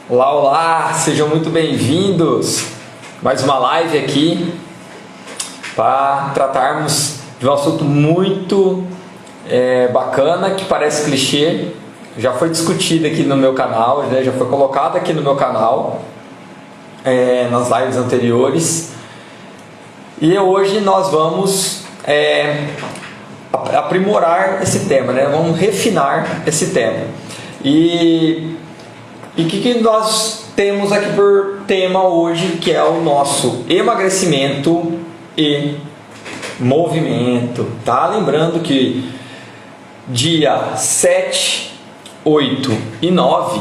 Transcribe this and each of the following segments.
Olá, olá, sejam muito bem-vindos. Mais uma live aqui para tratarmos de um assunto muito bacana, que parece clichê, já foi discutido aqui no meu canal, né? Já foi colocado aqui no meu canal nas lives anteriores, e hoje nós vamos aprimorar esse tema, né? Vamos refinar esse tema. E o que nós temos aqui por tema hoje, que é o nosso emagrecimento e movimento, tá? Lembrando que dia 7, 8 e 9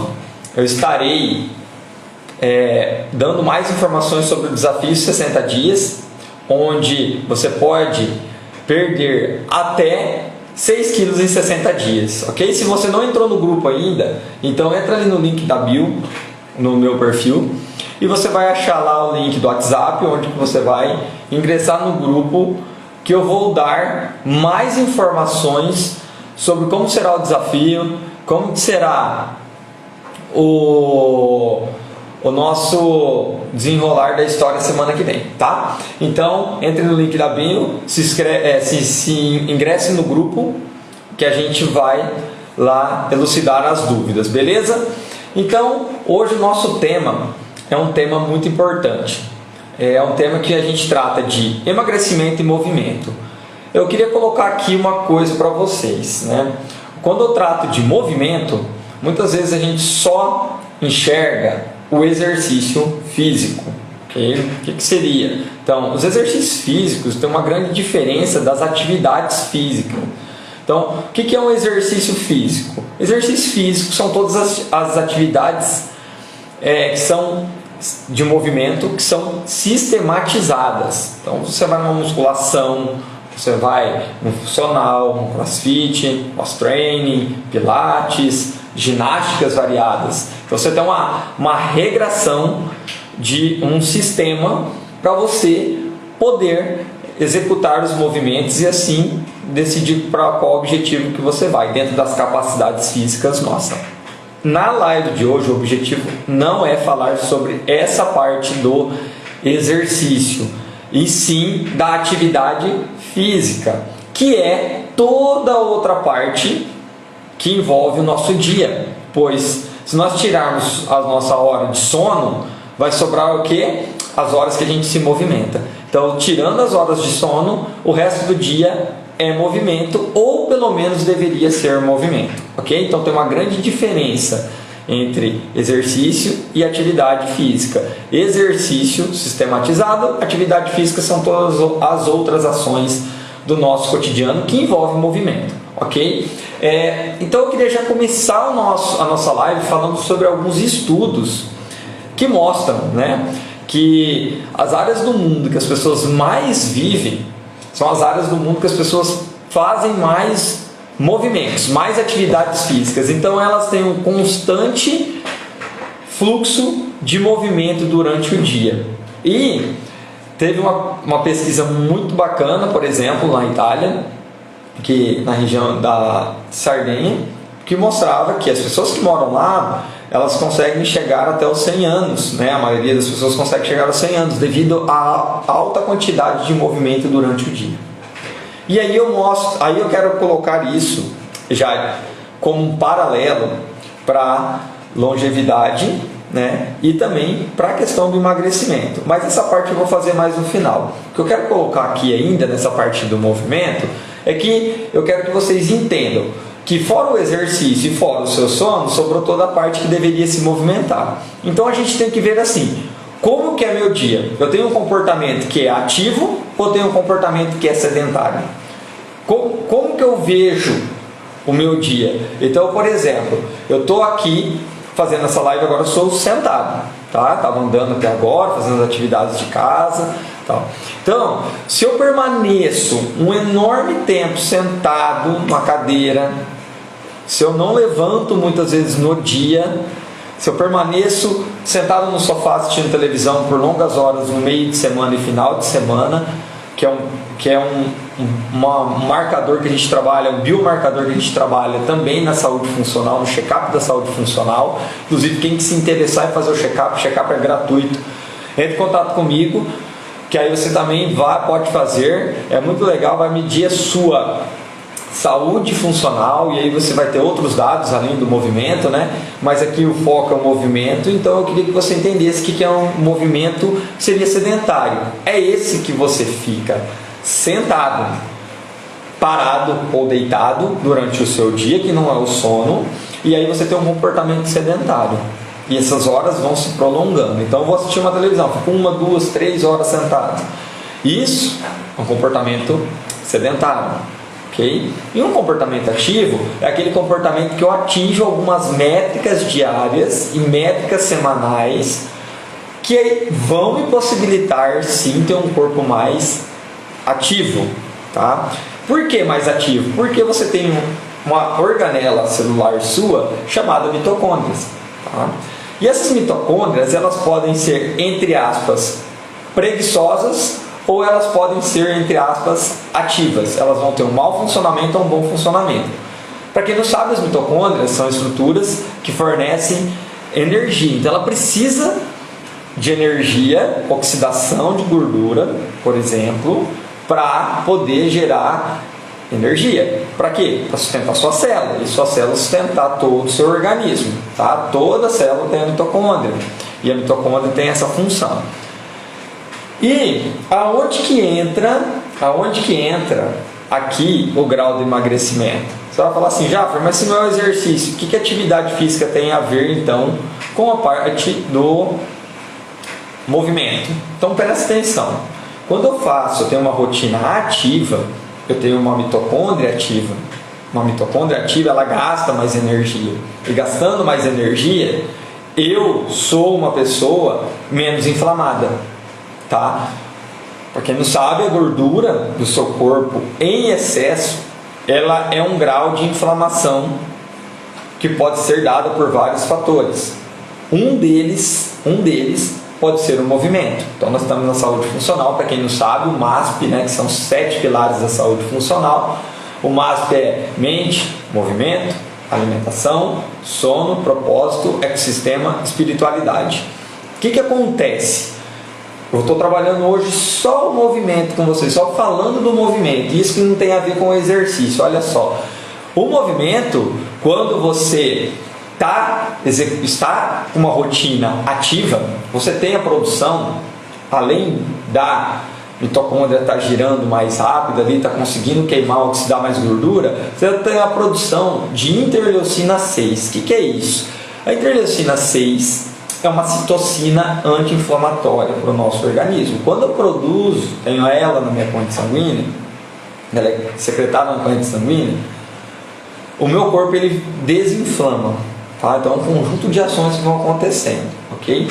eu estarei dando mais informações sobre o desafio 60 dias, onde você pode perder até 6 quilos em 60 dias, ok? Se você não entrou no grupo ainda, então entra ali no link da bio, no meu perfil, e você vai achar lá o link do WhatsApp, onde você vai ingressar no grupo, que eu vou dar mais informações sobre como será o desafio, como será o nosso desenrolar da história semana que vem, tá? Então, entre no link da bio, se ingresse no grupo, que a gente vai lá elucidar as dúvidas, beleza? Então, hoje o nosso tema é um tema muito importante. É um tema que a gente trata de emagrecimento e movimento. Eu queria colocar aqui uma coisa para vocês, né? Quando eu trato de movimento, muitas vezes a gente só enxerga o exercício físico, okay? O que seria? Então, os exercícios físicos têm uma grande diferença das atividades físicas. Então, o que é um exercício físico? Exercício físico são todas as atividades que são de movimento, que são sistematizadas. Então, você vai numa musculação, você vai no funcional, no crossfit, cross-training, pilates, ginásticas variadas. Então você tem uma regração de um sistema para você poder executar os movimentos e assim decidir para qual objetivo que você vai, dentro das capacidades físicas nossas. Na live de hoje o objetivo não é falar sobre essa parte do exercício, e sim da atividade física, que é toda outra parte que envolve o nosso dia, pois se nós tirarmos a nossa hora de sono, vai sobrar o quê? As horas que a gente se movimenta. Então, tirando as horas de sono, o resto do dia é movimento, ou pelo menos deveria ser movimento, ok? Então tem uma grande diferença entre exercício e atividade física. Exercício sistematizado, atividade física são todas as outras ações do nosso cotidiano que envolvem movimento, ok? Então eu queria já começar a nossa live falando sobre alguns estudos que mostram, né, que as áreas do mundo que as pessoas mais vivem são as áreas do mundo que as pessoas fazem mais movimentos, mais atividades físicas. Então elas têm um constante fluxo de movimento durante o dia. E teve uma pesquisa muito bacana, por exemplo, na Itália, que na região da Sardenha, que mostrava que as pessoas que moram lá, elas conseguem chegar até os 100 anos, né? A maioria das pessoas consegue chegar aos 100 anos, devido à alta quantidade de movimento durante o dia. E aí eu quero colocar isso já como um paralelo para longevidade, né? E também para a questão do emagrecimento. Mas essa parte eu vou fazer mais no final. O que eu quero colocar aqui ainda nessa parte do movimento é que eu quero que vocês entendam que fora o exercício e fora o seu sono, sobrou toda a parte que deveria se movimentar. Então a gente tem que ver assim, como que é meu dia? Eu tenho um comportamento que é ativo ou tenho um comportamento que é sedentário? Como que eu vejo o meu dia? Então, por exemplo, eu estou aqui fazendo essa live agora, eu sou sentado, tá? Estava andando até agora, fazendo as atividades de casa, tal. Então, se eu permaneço um enorme tempo sentado numa cadeira, se eu não levanto muitas vezes no dia, Se eu permaneço sentado no sofá assistindo televisão por longas horas no meio de semana e final de semana, que é um marcador que a gente trabalha, um biomarcador que a gente trabalha também na saúde funcional, no check-up da saúde funcional. Inclusive, quem se interessar em fazer o check-up é gratuito. Entre em contato comigo, que aí você também pode fazer. É muito legal, vai medir a sua saúde funcional, e aí você vai ter outros dados além do movimento, né? Mas aqui o foco é o movimento, então eu queria que você entendesse que é um movimento que seria sedentário. É esse que você fica sentado, parado ou deitado durante o seu dia, que não é o sono, e aí você tem um comportamento sedentário. E essas horas vão se prolongando. Então eu vou assistir uma televisão, fico 1, 2, 3 horas sentado. Isso é um comportamento sedentário. Okay? E um comportamento ativo é aquele comportamento que eu atinjo algumas métricas diárias e métricas semanais que vão me possibilitar sim ter um corpo mais ativo. Tá? Por que mais ativo? Porque você tem uma organela celular sua chamada mitocôndrias. Tá? E essas mitocôndrias, elas podem ser, entre aspas, preguiçosas, ou elas podem ser, entre aspas, ativas. Elas vão ter um mau funcionamento ou um bom funcionamento. Para quem não sabe, as mitocôndrias são estruturas que fornecem energia. Então ela precisa de energia, oxidação de gordura, por exemplo, para poder gerar energia. Para quê? Para sustentar sua célula. E sua célula sustentar todo o seu organismo. Tá? Toda célula tem a mitocôndria. E a mitocôndria tem essa função. E aonde que entra aqui o grau de emagrecimento? Você vai falar assim, Jaffer, mas se não é o exercício, o que atividade física tem a ver então com a parte do movimento? Então presta atenção. Quando eu tenho uma rotina ativa, eu tenho uma mitocôndria ativa. Uma mitocôndria ativa, ela gasta mais energia. E gastando mais energia, eu sou uma pessoa menos inflamada. Tá? Para quem não sabe, a gordura do seu corpo em excesso, ela é um grau de inflamação que pode ser dada por vários fatores. Um deles pode ser o movimento. Então nós estamos na saúde funcional. Para quem não sabe, o MASP, né, que são 7 pilares da saúde funcional. O MASP é mente, movimento, alimentação, sono, propósito, ecossistema, espiritualidade. O que acontece? Eu estou trabalhando hoje só o movimento com vocês, só falando do movimento. Isso que não tem a ver com o exercício. Olha só, o movimento, quando você está com uma rotina ativa, você tem a produção, além da mitocôndria estar girando mais rápido ali, está conseguindo queimar, oxidar mais gordura, você tem a produção de interleucina 6. O que é isso? A interleucina 6 é uma citocina anti-inflamatória para o nosso organismo. Quando eu produzo, tenho ela na minha corrente sanguínea, ela é secretada na corrente sanguínea, o meu corpo ele desinflama. Tá? Então é um conjunto de ações que vão acontecendo. Okay?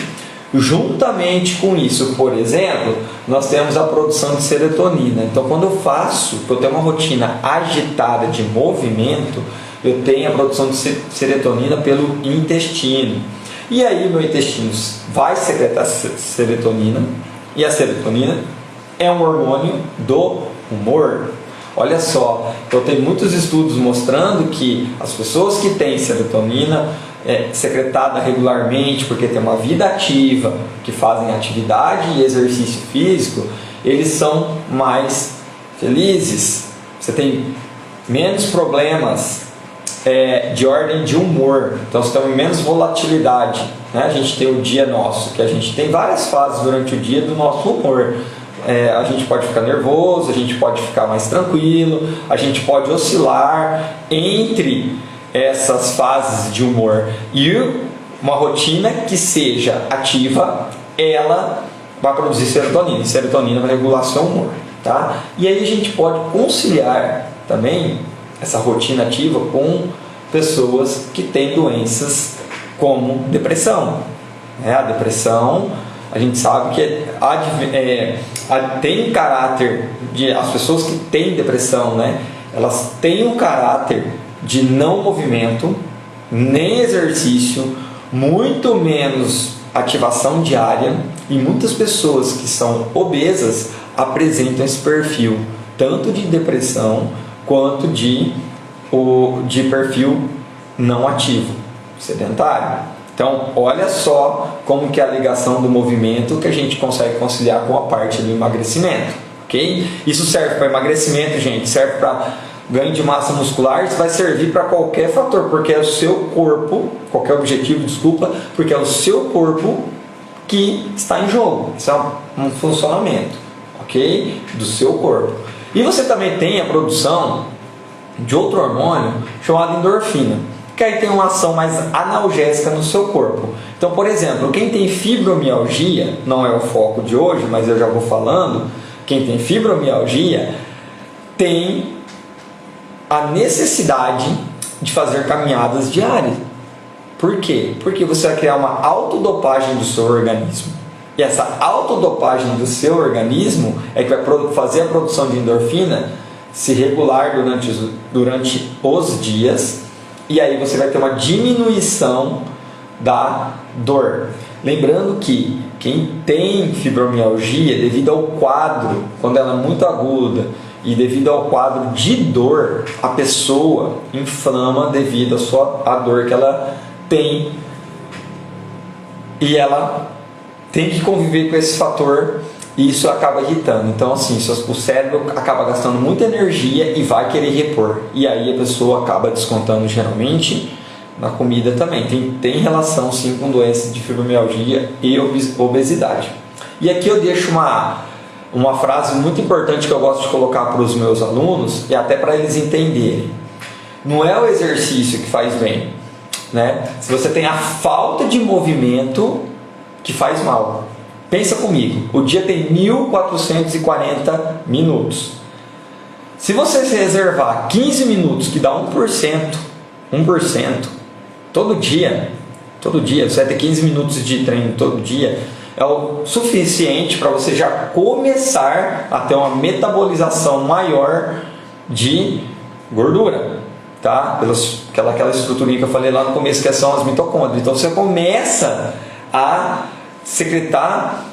Juntamente com isso, por exemplo, nós temos a produção de serotonina. Então quando eu tenho uma rotina agitada de movimento, eu tenho a produção de serotonina pelo intestino. E aí o meu intestino vai secretar serotonina, e a serotonina é um hormônio do humor. Olha só, então tem muitos estudos mostrando que as pessoas que têm serotonina secretada regularmente, porque tem uma vida ativa, que fazem atividade e exercício físico, eles são mais felizes. Você tem menos problemas de ordem de humor, então você tem menos volatilidade, né? A gente tem o dia nosso, que a gente tem várias fases durante o dia do nosso humor. A gente pode ficar nervoso, a gente pode ficar mais tranquilo, a gente pode oscilar entre essas fases de humor. E uma rotina que seja ativa, ela vai produzir serotonina, e serotonina vai regular seu humor. Tá? E aí a gente pode conciliar também essa rotina ativa com pessoas que têm doenças como depressão. A depressão, a gente sabe que tem um caráter de as pessoas que têm depressão, né? Elas têm um caráter de não movimento, nem exercício, muito menos ativação diária, e muitas pessoas que são obesas apresentam esse perfil, tanto de depressão quanto de perfil não ativo, sedentário. Então, olha só como que é a ligação do movimento que a gente consegue conciliar com a parte do emagrecimento, ok? Isso serve para emagrecimento, gente, serve para ganho de massa muscular, isso vai servir para qualquer fator, porque é o seu corpo, qualquer objetivo, desculpa, porque é o seu corpo que está em jogo. Isso é um funcionamento, ok? Do seu corpo. E você também tem a produção de outro hormônio chamado endorfina, que aí tem uma ação mais analgésica no seu corpo. Então, por exemplo, quem tem fibromialgia, não é o foco de hoje, mas eu já vou falando, quem tem fibromialgia tem a necessidade de fazer caminhadas diárias. Por quê? Porque você vai criar uma autodopagem do seu organismo. E essa autodopagem do seu organismo é que vai fazer a produção de endorfina se regular durante os dias, e aí você vai ter uma diminuição da dor. Lembrando que quem tem fibromialgia, devido ao quadro, quando ela é muito aguda, e devido ao quadro de dor, a pessoa inflama devido à dor que ela tem, e ela tem que conviver com esse fator, e isso acaba irritando. Então, assim, o cérebro acaba gastando muita energia e vai querer repor, e aí a pessoa acaba descontando geralmente na comida também. Tem relação sim com doenças de fibromialgia e obesidade. E aqui eu deixo uma frase muito importante que eu gosto de colocar para os meus alunos, e até para eles entenderem. Não é o exercício que faz bem, né? Se você tem a falta de movimento que faz mal. Pensa comigo, o dia tem 1440 minutos. Se você se reservar 15 minutos, que dá 1%, todo dia, você vai ter 15 minutos de treino todo dia, é o suficiente para você já começar a ter uma metabolização maior de gordura, tá? Aquela estruturinha que eu falei lá no começo, que são as mitocôndrias. Então você começa a secretar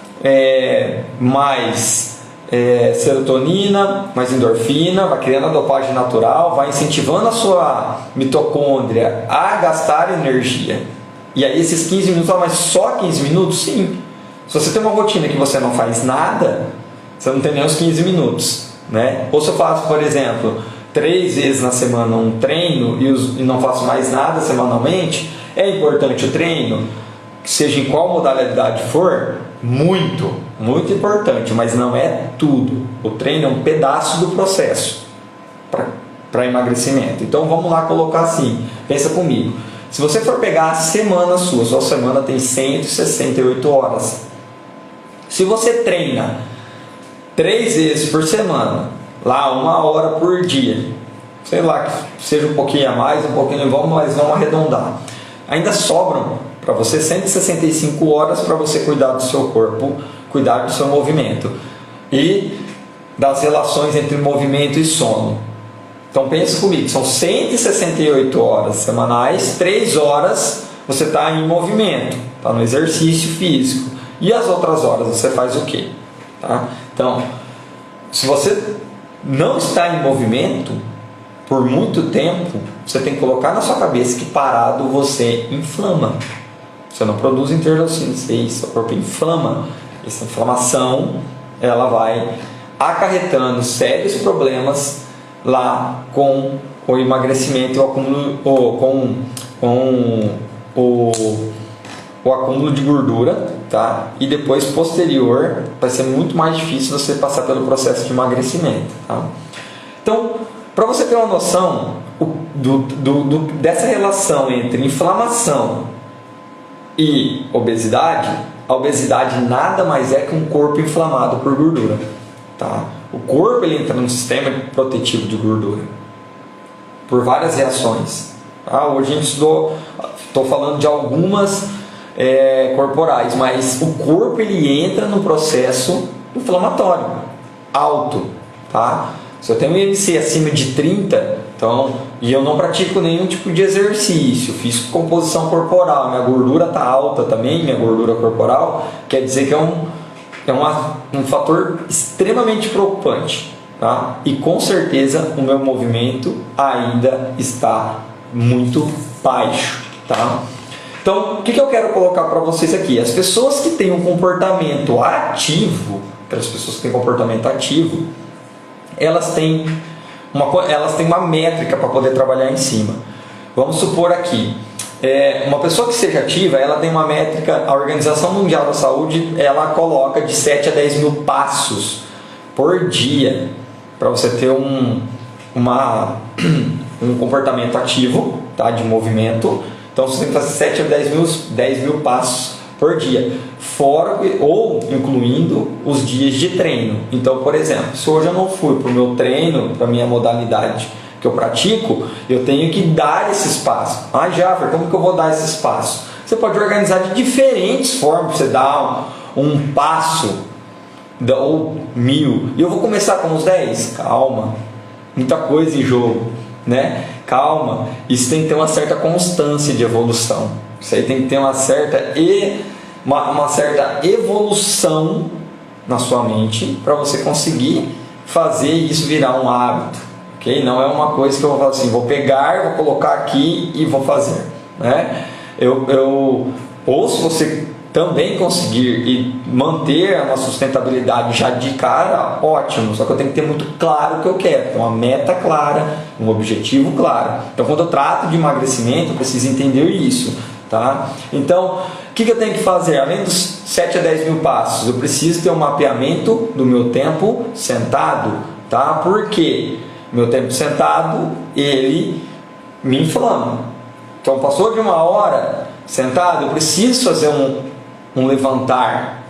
mais serotonina, mais endorfina, vai criando a dopagem natural, vai incentivando a sua mitocôndria a gastar energia. E aí esses 15 minutos, mas só 15 minutos? Sim. Se você tem uma rotina que você não faz nada, você não tem nem os 15 minutos, né? Ou se eu faço, por exemplo, 3 vezes na semana um treino e não faço mais nada semanalmente, é importante o treino, seja em qual modalidade for, muito importante, mas não é tudo. O treino é um pedaço do processo para emagrecimento. Então vamos lá colocar assim, pensa comigo. Se você for pegar a semana sua semana tem 168 horas. Se você treina 3 vezes por semana, lá 1 hora por dia, sei lá, que seja um pouquinho a mais, mas vamos arredondar. Ainda sobram para você 165 horas para você cuidar do seu corpo, cuidar do seu movimento e das relações entre movimento e sono. Então pense comigo, são 168 horas semanais, 3 horas você está em movimento, está no exercício físico. E as outras horas você faz o quê? Tá? Então, se você não está em movimento por muito tempo, você tem que colocar na sua cabeça que parado você inflama. Você não produz interleucina 6, seu corpo inflama. Essa inflamação ela vai acarretando sérios problemas lá com o emagrecimento e o acúmulo, o acúmulo de gordura, tá? E depois posterior vai ser muito mais difícil você passar pelo processo de emagrecimento, tá? Então, para você ter uma noção dessa relação entre inflamação e obesidade, a obesidade nada mais é que um corpo inflamado por gordura, tá? O corpo ele entra no sistema protetivo de gordura por várias reações, tá? Hoje a gente estou falando de algumas corporais, mas o corpo ele entra no processo inflamatório alto, tá? Se eu tenho um IMC acima de 30, Então, e eu não pratico nenhum tipo de exercício, fiz composição corporal, minha gordura está alta também, minha gordura corporal, quer dizer que um fator extremamente preocupante, tá? E com certeza o meu movimento ainda está muito baixo, tá? Então, o que eu quero colocar para vocês aqui? As pessoas que têm um comportamento ativo, aquelas pessoas que têm comportamento ativo, elas têm uma métrica para poder trabalhar em cima. Vamos supor aqui, uma pessoa que seja ativa, ela tem uma métrica, a Organização Mundial da Saúde, ela coloca de 7 a 10 mil passos por dia, para você ter um comportamento ativo, tá, de movimento. Então você tem que fazer 7 a 10 mil passos por dia, fora ou incluindo os dias de treino. Então, por exemplo, se hoje eu não fui para o meu treino, para a minha modalidade que eu pratico, eu tenho que dar esse espaço. Ah, Jaffer, como que eu vou dar esse espaço? Você pode organizar de diferentes formas. Você dá um passo ou 1000. E eu vou começar com os 10? Calma, muita coisa em jogo, né? Calma, isso tem que ter uma certa constância de evolução. Isso aí tem que ter uma certa evolução na sua mente para você conseguir fazer isso virar um hábito, ok? Não é uma coisa que eu vou falar assim, vou pegar, vou colocar aqui e vou fazer, né? Ou se você também conseguir e manter uma sustentabilidade já de cara, ótimo, só que eu tenho que ter muito claro o que eu quero, uma meta clara, um objetivo claro. Então, quando eu trato de emagrecimento, eu preciso entender isso, tá? Então, o que eu tenho que fazer? Além dos 7 a 10 mil passos, eu preciso ter um mapeamento do meu tempo sentado, tá? Porque meu tempo sentado, ele me inflama. Então, passou de 1 hora sentado, eu preciso fazer um levantar,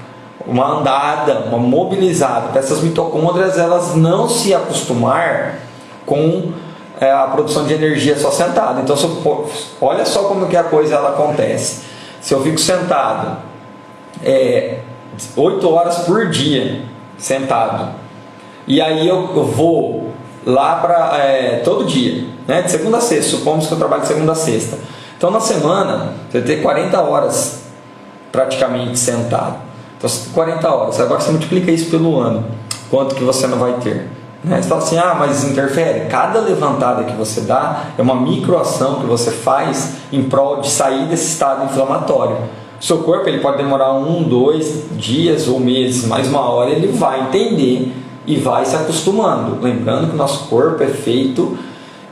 uma andada, uma mobilizada, para essas mitocôndrias elas não se acostumar com a produção de energia só sentado. Então, olha só como que a coisa ela acontece. Se eu fico sentado 8 horas por dia sentado, e aí eu vou lá para todo dia, né, de segunda a sexta, supomos que eu trabalho de segunda a sexta. Então, na semana, você tem 40 horas praticamente sentado. Então, você tem 40 horas. Agora você multiplica isso pelo ano. Quanto que você não vai ter? Né? Você fala assim, mas interfere. Cada levantada que você dá é uma microação que você faz em prol de sair desse estado inflamatório. O seu corpo ele pode demorar 1, 2 dias ou meses, mas uma hora ele vai entender e vai se acostumando. Lembrando que o nosso corpo é feito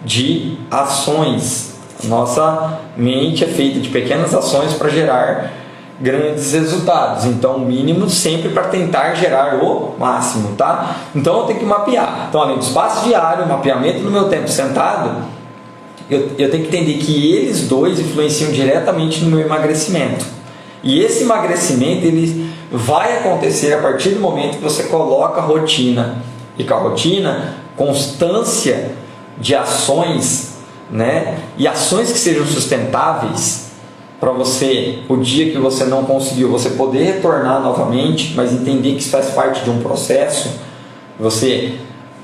de ações. Nossa mente é feita de pequenas ações para gerar grandes resultados. Então, o mínimo sempre para tentar gerar o máximo, tá? Então, eu tenho que mapear. Então, além do espaço diário, o mapeamento do meu tempo sentado, eu tenho que entender que eles dois influenciam diretamente no meu emagrecimento. E esse emagrecimento, ele vai acontecer a partir do momento que você coloca a rotina. E com a rotina, constância de ações, né? E ações que sejam sustentáveis, para você, o dia que você não conseguiu, você poder retornar novamente, mas entender que isso faz parte de um processo. Você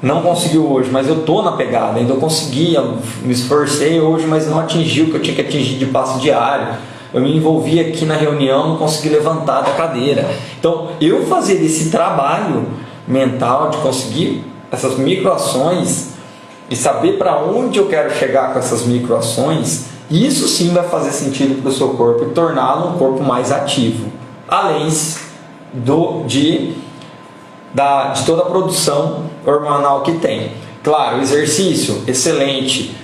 não conseguiu hoje, mas eu estou na pegada, ainda eu consegui, eu me esforcei hoje, mas não atingi o que eu tinha que atingir de passo diário. Eu me envolvi aqui na reunião, não consegui levantar da cadeira. Então, eu fazer esse trabalho mental de conseguir essas microações e saber para onde eu quero chegar com essas microações, isso sim vai fazer sentido para o seu corpo e torná-lo um corpo mais ativo, além de toda a produção hormonal que tem. Claro, exercício, excelente.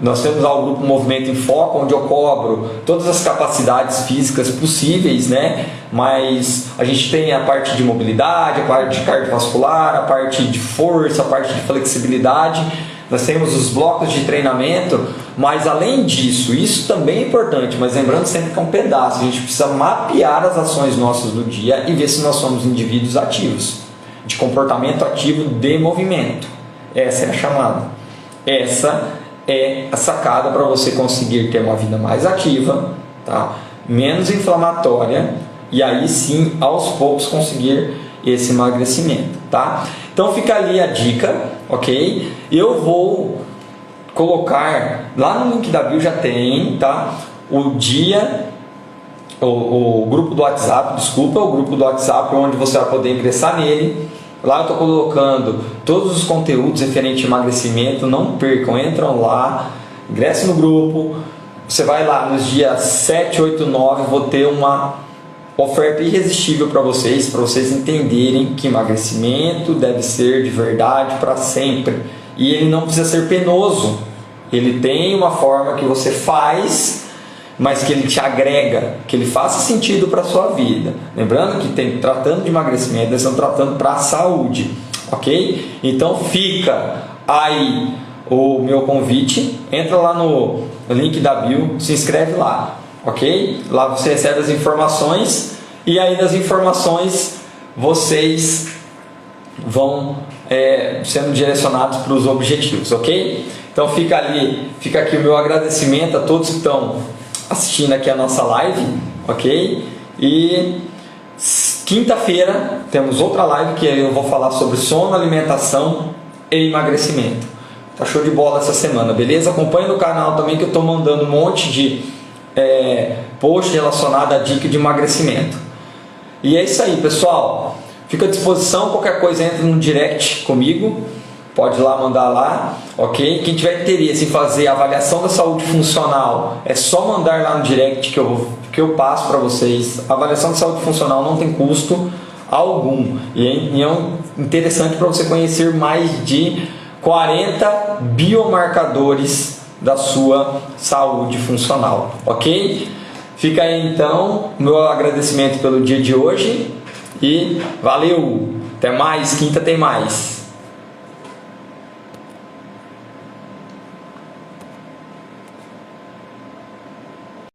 Nós temos lá o grupo Movimento em Foco, onde eu cobro todas as capacidades físicas possíveis, né? Mas a gente tem a parte de mobilidade, a parte de cardiovascular, a parte de força, a parte de flexibilidade. Nós temos os blocos de treinamento, mas além disso, isso também é importante, mas lembrando sempre que é um pedaço, a gente precisa mapear as ações nossas do dia e ver se nós somos indivíduos ativos, de comportamento ativo de movimento. Essa é a chamada. Essa é a sacada para você conseguir ter uma vida mais ativa, tá? Menos inflamatória, e aí sim, aos poucos, conseguir esse emagrecimento, tá? Então fica ali a dica, ok? Eu vou colocar lá no link da bio, já tem, tá? O dia, o grupo do WhatsApp, o grupo do WhatsApp, onde você vai poder ingressar nele. Lá eu estou colocando todos os conteúdos referentes a emagrecimento. Não percam, entram lá, ingressem no grupo. Você vai lá nos dias 7, 8, 9, vou ter uma oferta irresistível para vocês entenderem que emagrecimento deve ser de verdade para sempre. E ele não precisa ser penoso. Ele tem uma forma que você faz, mas que ele te agrega, que ele faça sentido para a sua vida. Lembrando que tratando de emagrecimento, eles estão tratando para a saúde, ok? Então fica aí o meu convite, entra lá no link da bio, se inscreve lá, ok? Lá você recebe as informações e aí nas informações vocês vão sendo direcionados para os objetivos, ok? Então fica aqui o meu agradecimento a todos que estão assistindo aqui a nossa live, ok? E quinta-feira temos outra live que eu vou falar sobre sono, alimentação e emagrecimento. Tá show de bola essa semana, beleza? Acompanhe no canal também que eu estou mandando um monte de post relacionado à dica de emagrecimento. E é isso aí, pessoal. Fica à disposição, qualquer coisa entra no direct comigo. Pode ir lá, mandar lá, ok? Quem tiver interesse em fazer a avaliação da saúde funcional, é só mandar lá no direct que eu passo para vocês. A avaliação da saúde funcional não tem custo algum. E é interessante para você conhecer mais de 40 biomarcadores da sua saúde funcional, ok? Fica aí então meu agradecimento pelo dia de hoje e valeu! Até mais, quinta tem mais!